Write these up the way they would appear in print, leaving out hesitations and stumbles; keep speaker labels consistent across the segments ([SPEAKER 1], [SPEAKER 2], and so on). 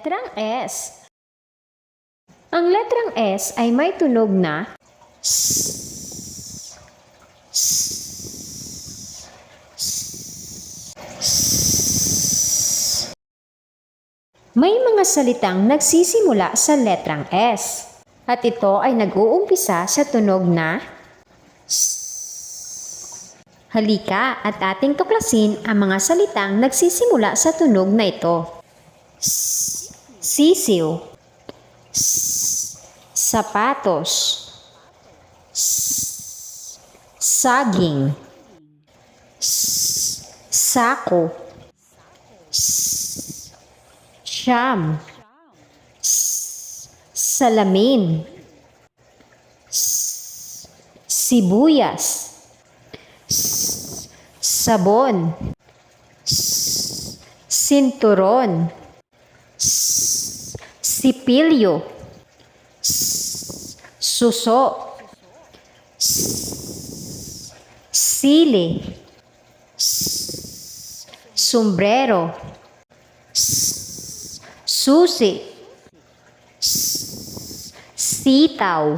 [SPEAKER 1] Letrang S. Ang letrang S ay may tunog na S. S. S. May mga salitang nagsisimula sa letrang S at ito ay nag-uumpisa sa tunog na S. Halika at ating tuklasin ang mga salitang nagsisimula sa tunog na ito. Sisiw, sapatos, saging, sako, siyam, salamin, sibuyas, sabon, sinturon, sipilyo, suso, sili, sombrero, susi, sitaw,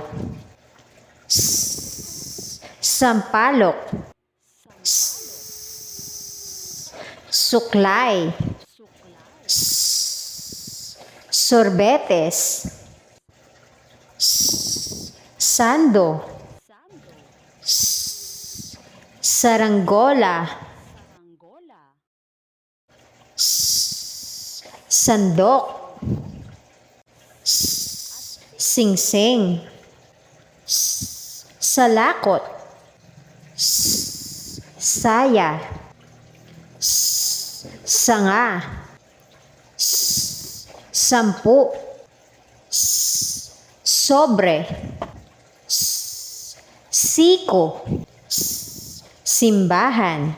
[SPEAKER 1] sampalok, suklay, sorbetes, sando, saranggola, sandok, singsing, salakot, saya, sanga, sampu, sobre, siko, simbahan.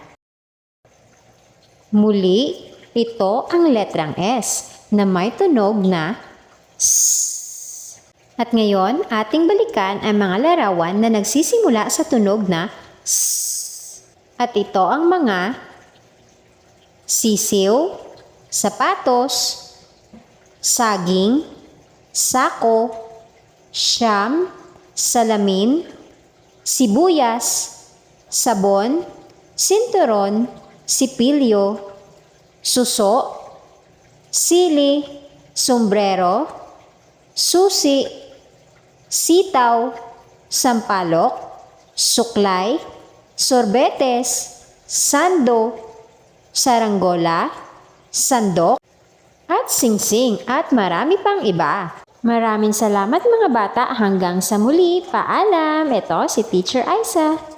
[SPEAKER 1] Muli, ito ang letrang S na may tunog na S. At ngayon, ating balikan ang mga larawan na nagsisimula sa tunog na S. At ito ang mga sisiw, sapatos, saging, sako, siyam, salamin, sibuyas, sabon, sinturon, sipilyo, suso, sili, sombrero, susi, sitaw, sampalok, suklay, sorbetes, sando, saranggola, sandok, at singsing at marami pang iba. Maraming salamat mga bata, hanggang sa muli. Paalam! Ito si Teacher Aiza.